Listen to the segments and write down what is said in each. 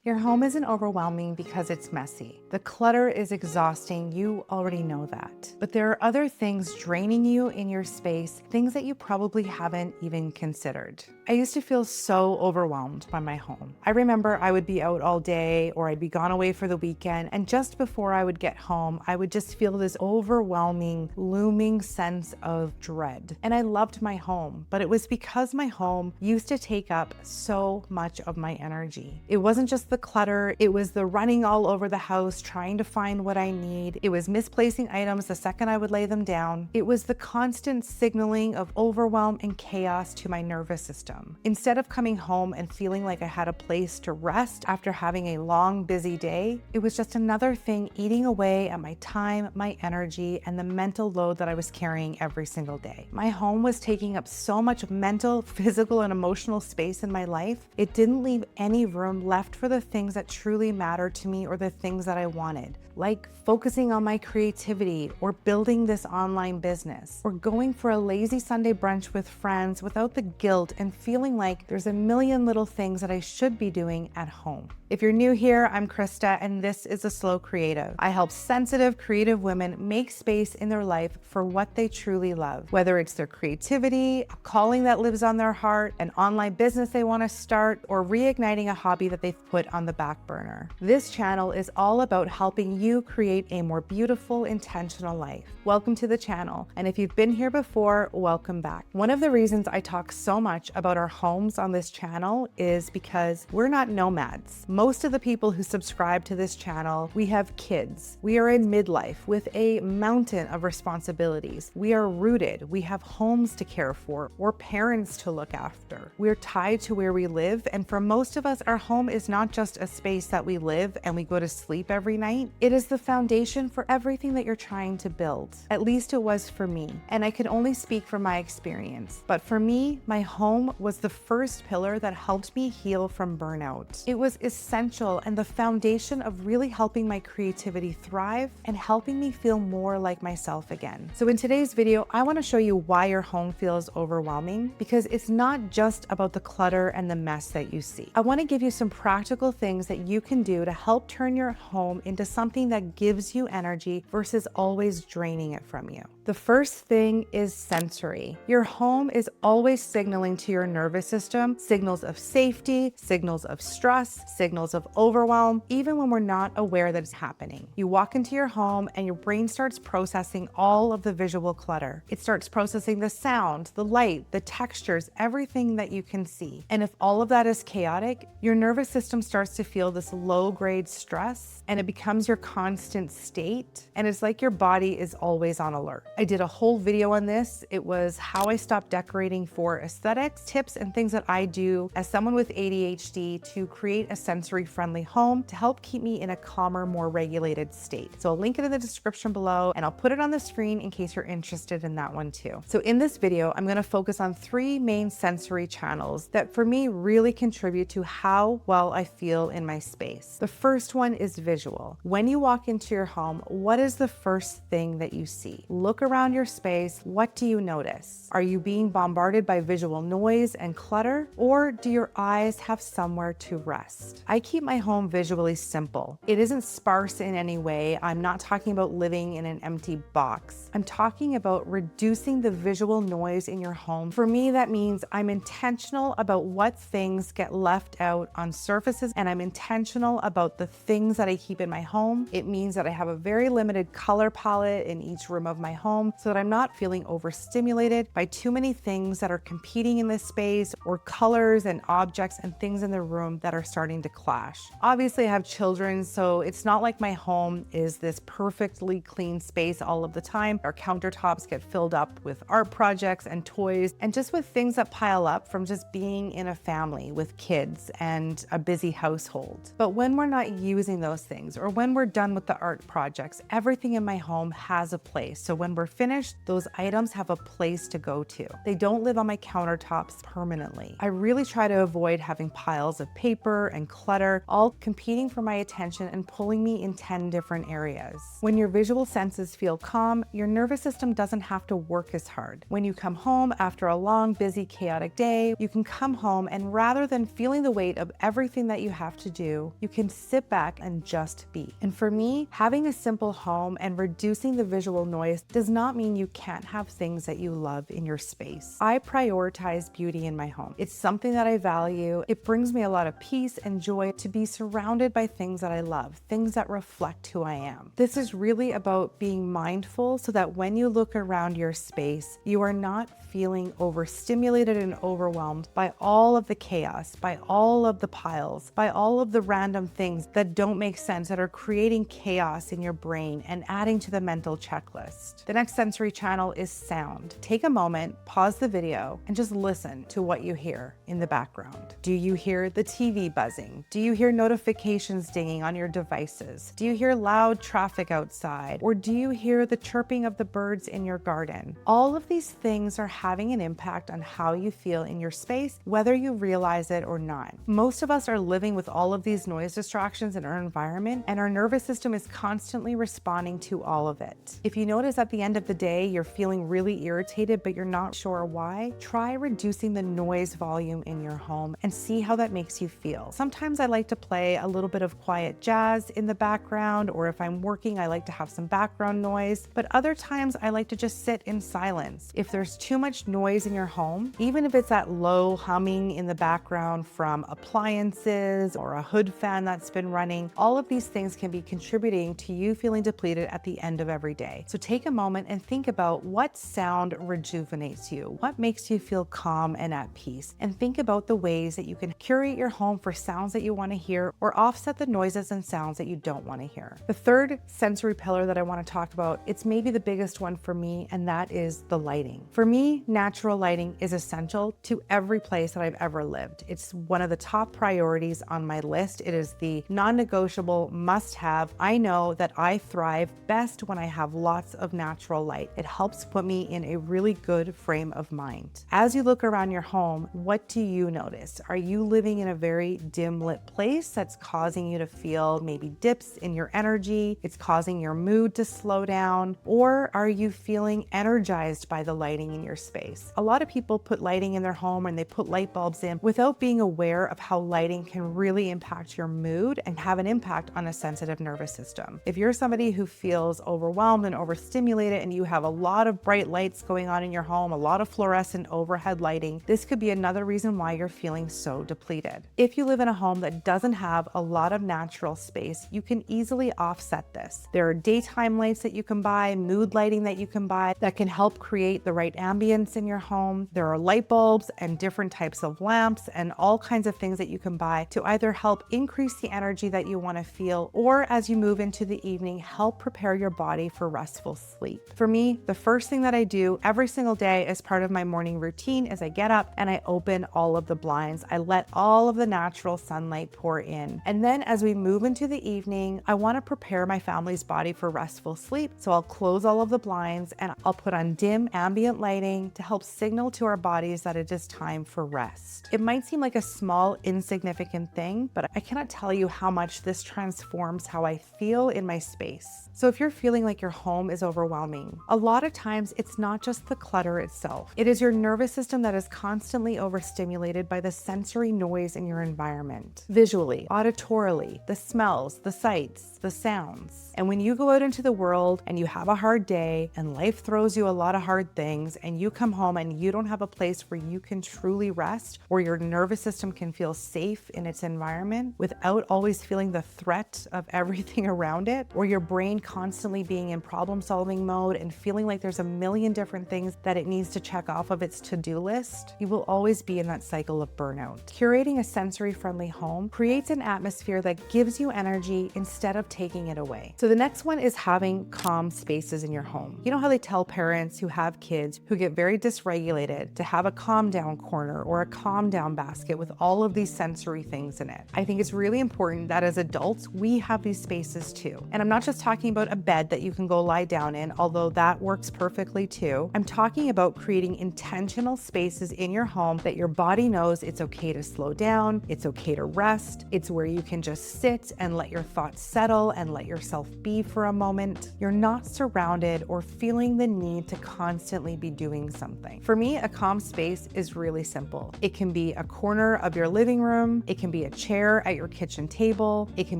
Your home isn't overwhelming because it's messy. The clutter is exhausting, you already know that. But there are other things draining you in your space, things that you probably haven't even considered. I used to feel so overwhelmed by my home. I remember I would be out all day or I'd be gone away for the weekend, and just before I would get home, I would just feel this overwhelming, looming sense of dread. And I loved my home, but it was because my home used to take up so much of my energy. It wasn't just the clutter, it was the running all over the house trying to find what I need. It was misplacing items the second I would lay them down. It was the constant signaling of overwhelm and chaos to my nervous system. Instead of coming home and feeling like I had a place to rest after having a long, busy day, it was just another thing eating away at my time, my energy, and the mental load that I was carrying every single day. My home was taking up so much mental, physical, and emotional space in my life, it didn't leave any room left for the things that truly mattered to me or the things that I wanted, like focusing on my creativity or building this online business or going for a lazy Sunday brunch with friends without the guilt and feeling like there's a million little things that I should be doing at home. If you're new here, I'm Krista, and this is The Slow Creative. I help sensitive, creative women make space in their life for what they truly love, whether it's their creativity, a calling that lives on their heart, an online business they want to start, or reigniting a hobby that they've put on the back burner. This channel is all about helping you create a more beautiful, intentional life. Welcome to the channel, and if you've been here before, welcome back. One of the reasons I talk so much about our homes on this channel is because we're not nomads. Most of the people who subscribe to this channel, we have kids. We are in midlife with a mountain of responsibilities. We are rooted. We have homes to care for or parents to look after. We're tied to where we live, and for most of us, our home is not just a space that we live and we go to sleep every night. It is the foundation for everything that you're trying to build. At least it was for me, and I can only speak from my experience. But for me, my home was the first pillar that helped me heal from burnout. It was essential and the foundation of really helping my creativity thrive and helping me feel more like myself again. So in today's video, I want to show you why your home feels overwhelming, because it's not just about the clutter and the mess that you see. I want to give you some practical things that you can do to help turn your home into something that gives you energy versus always draining it from you. The first thing is sensory. Your home is always signaling to your nervous system signals of safety, signals of stress, signals of overwhelm, even when we're not aware that it's happening. You walk into your home and your brain starts processing all of the visual clutter. It starts processing the sound, the light, the textures, everything that you can see. And if all of that is chaotic, your nervous system starts to feel this low-grade stress, and it becomes your constant state, and it's like your body is always on alert. I did a whole video on this. It was how I stopped decorating for aesthetics, tips, and things that I do as someone with ADHD to create a sensory-friendly home to help keep me in a calmer, more regulated state. So I'll link it in the description below, and I'll put it on the screen in case you're interested in that one too. So in this video, I'm gonna focus on 3 main sensory channels that for me really contribute to how well I feel in my space. The first one is visual. When you walk into your home, what is the first thing that you see? Look around your space. What do you notice? Are you being bombarded by visual noise and clutter, or do your eyes have somewhere to rest? I keep my home visually simple. It isn't sparse in any way. I'm not talking about living in an empty box. I'm talking about reducing the visual noise in your home. For me, that means I'm intentional about what things get left out on surfaces, and I'm intentional about the things that I keep in my home. It means that I have a very limited color palette in each room of my home so that I'm not feeling overstimulated by too many things that are competing in this space, or colors and objects and things in the room that are starting to clash. Obviously, I have children, so it's not like my home is this perfectly clean space all of the time. Our countertops get filled up with art projects and toys and just with things that pile up from just being in a family with kids and a busy household. But when we're not using those things, or when we're done with the art projects, everything in my home has a place. So when we're finished, those items have a place to go to. They don't live on my countertops permanently. I really try to avoid having piles of paper and clutter all competing for my attention and pulling me in 10 different areas. When your visual senses feel calm, your nervous system doesn't have to work as hard. When you come home after a long, busy, chaotic day, you can come home and rather than feeling the weight of everything that you have to do. You can sit back and just be. And for me, having a simple home and reducing the visual noise does not mean you can't have things that you love in your space. I prioritize beauty in my home. It's something that I value. It brings me a lot of peace and joy to be surrounded by things that I love, things that reflect who I am. This is really about being mindful so that when you look around your space, you are not feeling overstimulated and overwhelmed by all of the chaos, by all of the piles, by all of the random things that don't make sense, that are creating chaos in your brain and adding to the mental checklist. The next sensory channel is sound. Take a moment, pause the video, and just listen to what you hear in the background. Do you hear the TV buzzing? Do you hear notifications dinging on your devices? Do you hear loud traffic outside? Or do you hear the chirping of the birds in your garden? All of these things are having an impact on how you feel in your space, whether you realize it or not. Most of us are living with all of these noise distractions in our environment, and our nervous system is constantly responding to all of it. If you notice at the end of the day, you're feeling really irritated, but you're not sure why, try reducing the noise volume in your home and see how that makes you feel. Sometimes I like to play a little bit of quiet jazz in the background, or if I'm working, I like to have some background noise, but other times I like to just sit in silence. If there's too much noise in your home, even if it's that low humming in the background from appliances or a hood fan that's been running, all of these things can be contributing to you feeling depleted at the end of every day. So take a moment and think about what sound rejuvenates you, what makes you feel calm and at peace, and think about the ways that you can curate your home for sounds that you want to hear or offset the noises and sounds that you don't want to hear. The third sensory pillar that I want to talk about, it's maybe the biggest one for me, and that is the lighting. For me, natural lighting is essential to every place that I've ever lived. It's one of the top priorities on my list. It is the non-negotiable must-have. I know that I thrive best when I have lots of natural light. It helps put me in a really good frame of mind. As you look around your home, what do you notice? Are you living in a very dim lit place that's causing you to feel maybe dips in your energy? It's causing your mood to slow down? Or are you feeling energized by the lighting in your space? A lot of people put lighting in their home and they put light bulbs in without being aware of how lighting can really impact your mood and have an impact on a sensitive nervous system. If you're somebody who feels overwhelmed and overstimulated and you have a lot of bright lights going on in your home, a lot of fluorescent overhead lighting, this could be another reason why you're feeling so depleted. If you live in a home that doesn't have a lot of natural space, you can easily offset this. There are daytime lights that you can buy, mood lighting that you can buy that can help create the right ambience in your home. There are light bulbs and different types of lamps and all kinds of things that you can buy to either help increase the energy that you want to feel, or as you move into the evening, help prepare your body for restful sleep. For me, the first thing that I do every single day as part of my morning routine is I get up and I open all of the blinds. I let all of the natural sunlight pour in. And then as we move into the evening, I want to prepare my family's body for restful sleep. So I'll close all of the blinds and I'll put on dim ambient lighting to help signal to our bodies that it is time for rest. It might seem like a small, insignificant thing, but I cannot tell you how much this transforms how I feel in my space. So if you're feeling like your home is overwhelming, a lot of times it's not just the clutter itself. It is your nervous system that is constantly overstimulated by the sensory noise in your environment. Visually, auditorily, the smells, the sights, the sounds. And when you go out into the world and you have a hard day and life throws you a lot of hard things and you come home and you don't have a place where you can truly rest, where your nervous system can feel safe in its environment without always feeling the threat of everything around it, or your brain constantly being in problem-solving mode and feeling like there's a million different things that it needs to check off of its to-do list, you will always be in that cycle of burnout. Curating a sensory-friendly home creates an atmosphere that gives you energy instead of taking it away. So the next one is having calm spaces in your home. You know how they tell parents who have kids who get very dysregulated to have a calm down corner or a calm down basket with all of these sensory things in it? I think it's really important that as adults, we have these spaces too. And I'm not just talking about a bed that you can go lie down in, although that works perfectly too. I'm talking about creating intentional spaces in your home that your body knows it's okay to slow down, it's okay to rest, it's where you can just sit and let your thoughts settle and let yourself be for a moment. You're not surrounded or feeling the need to constantly be doing something. For me, a calm space is really simple. It can be a corner of your living room, it can be be a chair at your kitchen table. It can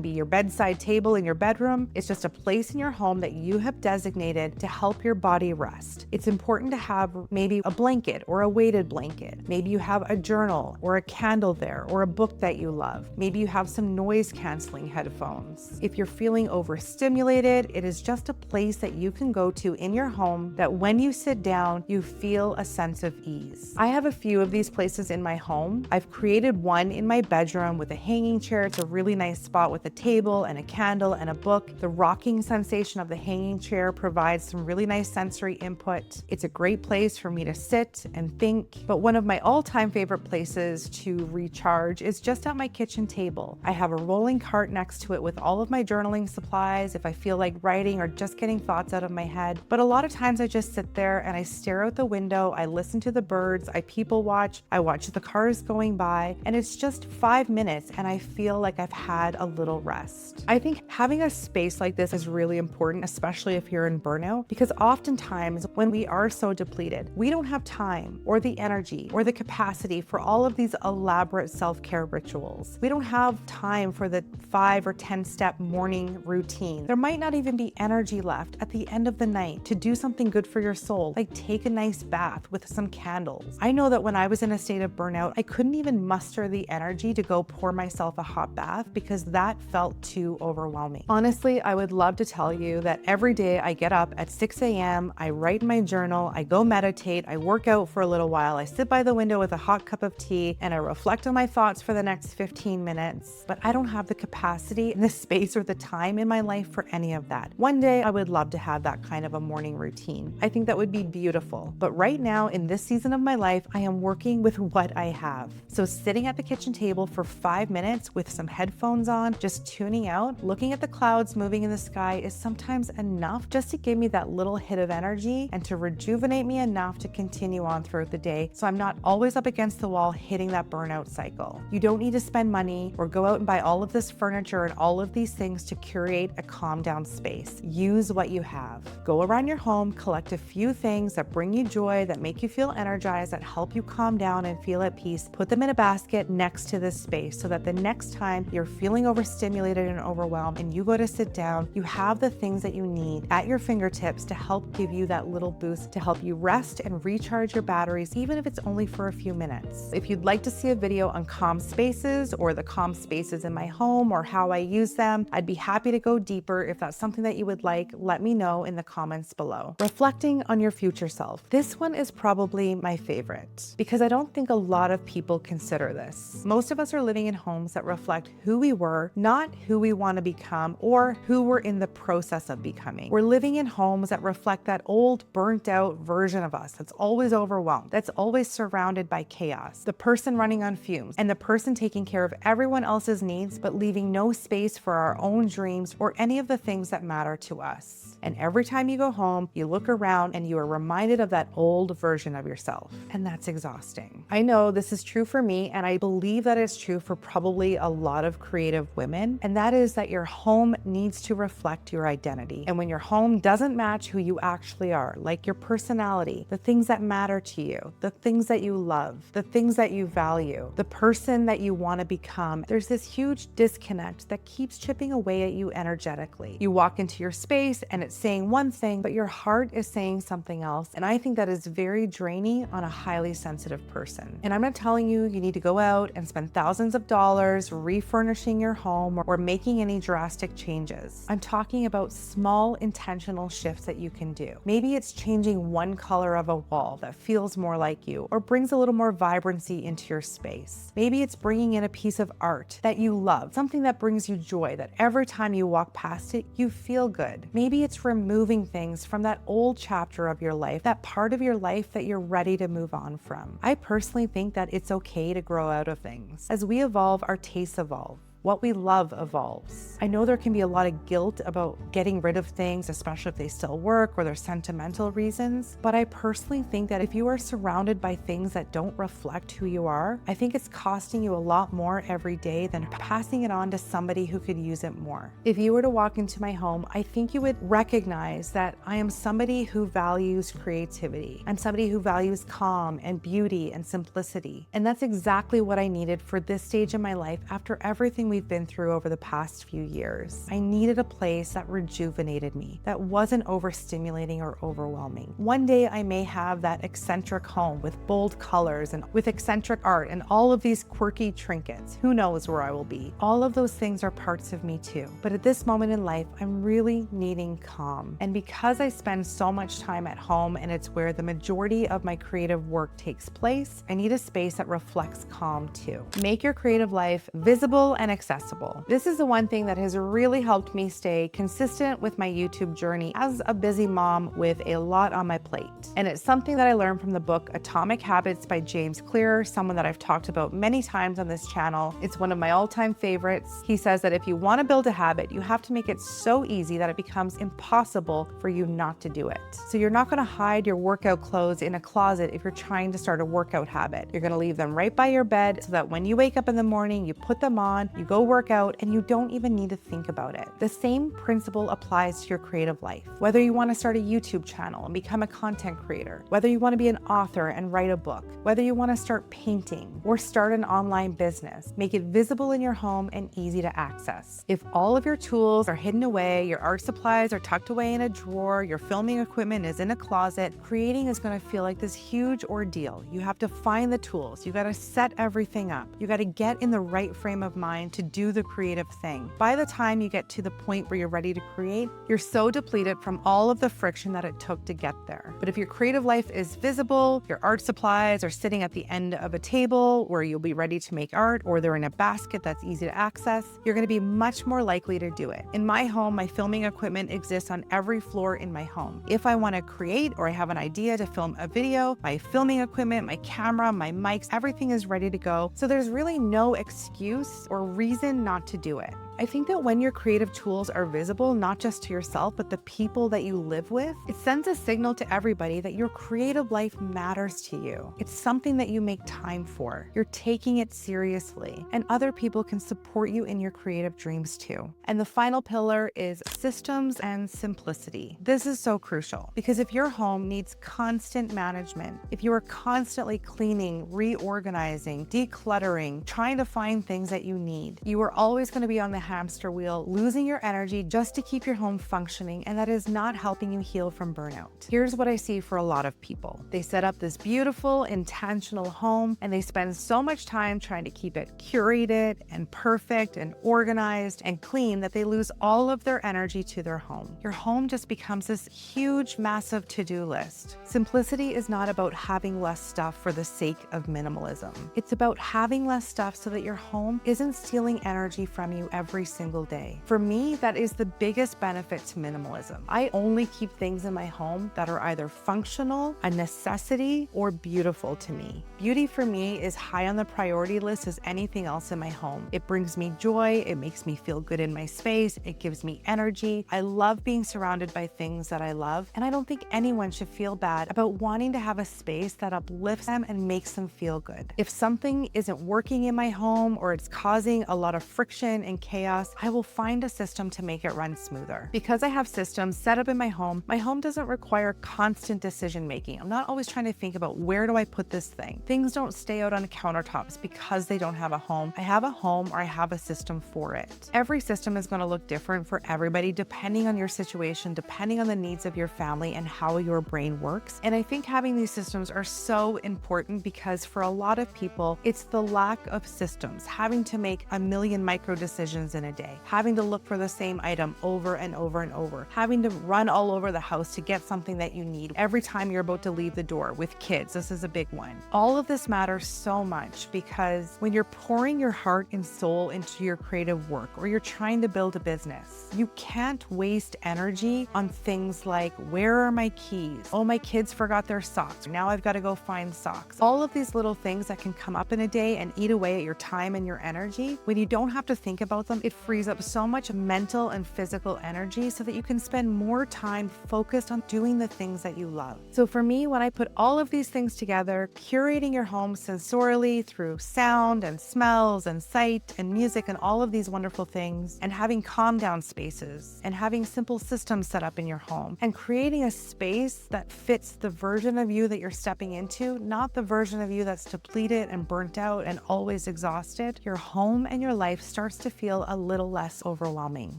be your bedside table in your bedroom. It's just a place in your home that you have designated to help your body rest. It's important to have maybe a blanket or a weighted blanket. Maybe you have a journal or a candle there or a book that you love. Maybe you have some noise canceling headphones. If you're feeling overstimulated, it is just a place that you can go to in your home that when you sit down, you feel a sense of ease. I have a few of these places in my home. I've created one in my bedroom with a hanging chair. It's a really nice spot with a table and a candle and a book. The rocking sensation of the hanging chair provides some really nice sensory input. It's a great place for me to sit and think. But one of my all-time favorite places to recharge is just at my kitchen table. I have a rolling cart next to it with all of my journaling supplies if I feel like writing or just getting thoughts out of my head. But a lot of times I just sit there and I stare out the window, I listen to the birds, I people watch, I watch the cars going by, and it's just 5 minutes and I feel like I've had a little rest. I think having a space like this is really important, especially if you're in burnout, because oftentimes when we are so depleted, we don't have time or the energy or the capacity for all of these elaborate self-care rituals. We don't have time for the 5 or 10 step morning routine. There might not even be energy left at the end of the night to do something good for your soul, like take a nice bath with some candles. I know that when I was in a state of burnout, I couldn't even muster the energy to go pour myself a hot bath because that felt too overwhelming. Honestly, I would love to tell you that every day I get up at 6 a.m., I write in my journal, I go meditate, I work out for a little while, I sit by the window with a hot cup of tea, and I reflect on my thoughts for the next 15 minutes. But I don't have the capacity and the space or the time in my life for any of that. One day I would love to have that kind of a morning routine. I think that would be beautiful. But right now in this season of my life, I am working with what I have. So sitting at the kitchen table for 5 minutes with some headphones on, just tuning out, looking at the clouds moving in the sky is sometimes enough just to give me that little hit of energy and to rejuvenate me enough to continue on throughout the day so I'm not always up against the wall hitting that burnout cycle. You don't need to spend money or go out and buy all of this furniture and all of these things to curate a calm down space. Use what you have. Go around your home, collect a few things that bring you joy, that make you feel energized, that help you calm down and feel at peace. Put them in a basket next to this space so that the next time you're feeling overstimulated and overwhelmed and you go to sit down, you have the things that you need at your fingertips to help give you that little boost, to help you rest and recharge your batteries, even if it's only for a few minutes. If you'd like to see a video on calm spaces or the calm spaces in my home or how I use them, I'd be happy to go deeper. If that's something that you would like, let me know in the comments below. Reflecting on your future self. This one is probably my favorite because I don't think a lot of people consider this. Most of us are living in homes that reflect who we were, not who we want to become or who we're in the process of becoming. We're living in homes that reflect that old, burnt out version of us that's always overwhelmed, that's always surrounded by chaos, the person running on fumes, and the person taking care of everyone else's needs but leaving no space for our own dreams or any of the things that matter to us. And every time you go home, you look around and you are reminded of that old version of yourself. And that's exhausting. I know this is true for me, and I believe that it's true for probably a lot of creative women. And that is that your home needs to reflect your identity. And when your home doesn't match who you actually are, like your personality, the things that matter to you, the things that you love, the things that you value, the person that you want to become, there's this huge disconnect that keeps chipping away at you energetically. You walk into your space and it's saying one thing, but your heart is saying something else. And I think that is very draining on a highly sensitive person. And I'm not telling you need to go out and spend thousands of dollars refurnishing your home or making any drastic changes. I'm talking about small intentional shifts that you can do. Maybe it's changing one color of a wall that feels more like you or brings a little more vibrancy into your space. Maybe it's bringing in a piece of art that you love, something that brings you joy, that every time you walk past it, you feel good. Maybe it's removing things from that old chapter of your life, that part of your life that you're ready to move on from. I personally think that it's okay to grow out of things. As we evolve, our tastes evolve. What we love evolves. I know there can be a lot of guilt about getting rid of things, especially if they still work or there's sentimental reasons, but I personally think that if you are surrounded by things that don't reflect who you are, I think it's costing you a lot more every day than passing it on to somebody who could use it more. If you were to walk into my home, I think you would recognize that I am somebody who values creativity. I'm somebody who values calm and beauty and simplicity. And that's exactly what I needed for this stage in my life after everything we've been through over the past few years. I needed a place that rejuvenated me, that wasn't overstimulating or overwhelming. One day I may have that eccentric home with bold colors and with eccentric art and all of these quirky trinkets. Who knows where I will be? All of those things are parts of me too. But at this moment in life, I'm really needing calm. And because I spend so much time at home and it's where the majority of my creative work takes place, I need a space that reflects calm too. Make your creative life visible and accessible. This is the one thing that has really helped me stay consistent with my YouTube journey as a busy mom with a lot on my plate. And it's something that I learned from the book Atomic Habits by James Clear, someone that I've talked about many times on this channel. It's one of my all-time favorites. He says that if you want to build a habit, you have to make it so easy that it becomes impossible for you not to do it. So you're not going to hide your workout clothes in a closet if you're trying to start a workout habit. You're going to leave them right by your bed so that when you wake up in the morning, you put them on, you go work out, and you don't even need to think about it. The same principle applies to your creative life. Whether you want to start a YouTube channel and become a content creator, whether you want to be an author and write a book, whether you want to start painting or start an online business, make it visible in your home and easy to access. If all of your tools are hidden away, your art supplies are tucked away in a drawer, your filming equipment is in a closet, creating is going to feel like this huge ordeal. You have to find the tools. You got to set everything up. You got to get in the right frame of mind to do the creative thing. By the time you get to the point where you're ready to create, you're so depleted from all of the friction that it took to get there. But if your creative life is visible, your art supplies are sitting at the end of a table where you'll be ready to make art, or they're in a basket that's easy to access, you're going to be much more likely to do it. In my home, my filming equipment exists on every floor in my home. If I want to create or I have an idea to film a video, my filming equipment, my camera, my mics, everything is ready to go. So there's really no excuse or reason not to do it. I think that when your creative tools are visible, not just to yourself, but the people that you live with, it sends a signal to everybody that your creative life matters to you. It's something that you make time for. You're taking it seriously, and other people can support you in your creative dreams too. And the final pillar is systems and simplicity. This is so crucial because if your home needs constant management, if you are constantly cleaning, reorganizing, decluttering, trying to find things that you need, you are always going to be on the hamster wheel, losing your energy just to keep your home functioning, and that is not helping you heal from burnout. Here's what I see for a lot of people. They set up this beautiful, intentional home, and they spend so much time trying to keep it curated and perfect and organized and clean that they lose all of their energy to their home. Your home just becomes this huge, massive to-do list. Simplicity is not about having less stuff for the sake of minimalism. It's about having less stuff so that your home isn't stealing energy from you every single day. For me, that is the biggest benefit to minimalism. I only keep things in my home that are either functional, a necessity, or beautiful to me. Beauty for me is high on the priority list as anything else in my home. It brings me joy, it makes me feel good in my space, it gives me energy. I love being surrounded by things that I love, and I don't think anyone should feel bad about wanting to have a space that uplifts them and makes them feel good. If something isn't working in my home or it's causing a lot of friction and chaos, I will find a system to make it run smoother. Because I have systems set up in my home doesn't require constant decision making. I'm not always trying to think about where do I put this thing. Things don't stay out on countertops because they don't have a home. I have a home or I have a system for it. Every system is going to look different for everybody depending on your situation, depending on the needs of your family and how your brain works. And I think having these systems are so important because for a lot of people, it's the lack of systems, having to make a million micro decisions items in a day, having to look for the same item over and over and over, having to run all over the house to get something that you need every time you're about to leave the door. With kids, this is a big one. All of this matters so much because when you're pouring your heart and soul into your creative work or you're trying to build a business, you can't waste energy on things like, where are my keys? Oh, my kids forgot their socks. Now I've got to go find socks. All of these little things that can come up in a day and eat away at your time and your energy. When you don't have to think about them, it frees up so much mental and physical energy so that you can spend more time focused on doing the things that you love. So for me, when I put all of these things together, curating your home sensorially through sound and smells and sight and music and all of these wonderful things, and having calm down spaces and having simple systems set up in your home and creating a space that fits the version of you that you're stepping into, not the version of you that's depleted and burnt out and always exhausted, your home and your life starts to feel a little less overwhelming.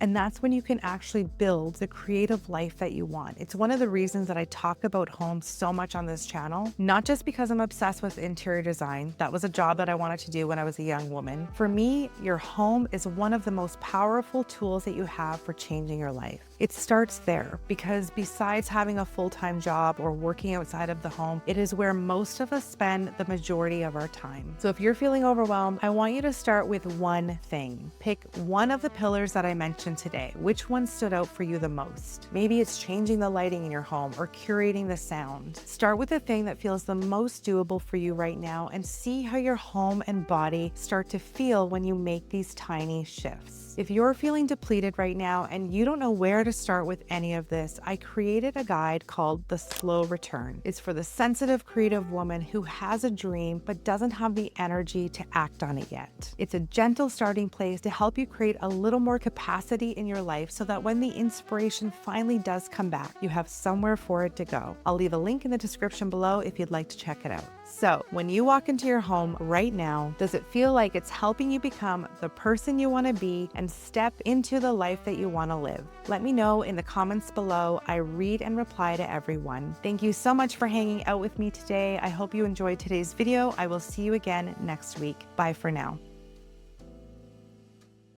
And that's when you can actually build the creative life that you want. It's one of the reasons that I talk about home so much on this channel, not just because I'm obsessed with interior design. That was a job that I wanted to do when I was a young woman. For me, your home is one of the most powerful tools that you have for changing your life. It starts there because besides having a full-time job or working outside of the home, it is where most of us spend the majority of our time. So if you're feeling overwhelmed, I want you to start with one thing. Pick one of the pillars that I mentioned today. Which one stood out for you the most? Maybe it's changing the lighting in your home or curating the sound. Start with the thing that feels the most doable for you right now and see how your home and body start to feel when you make these tiny shifts. If you're feeling depleted right now and you don't know where to start with any of this, I created a guide called The Slow Return. It's for the sensitive, creative woman who has a dream but doesn't have the energy to act on it yet. It's a gentle starting place to help you create a little more capacity in your life so that when the inspiration finally does come back, you have somewhere for it to go. I'll leave a link in the description below if you'd like to check it out. So when you walk into your home right now, does it feel like it's helping you become the person you want to be and step into the life that you want to live? Let me know in the comments below. I read and reply to everyone. Thank you so much for hanging out with me today. I hope you enjoyed today's video. I will see you again next week. Bye for now.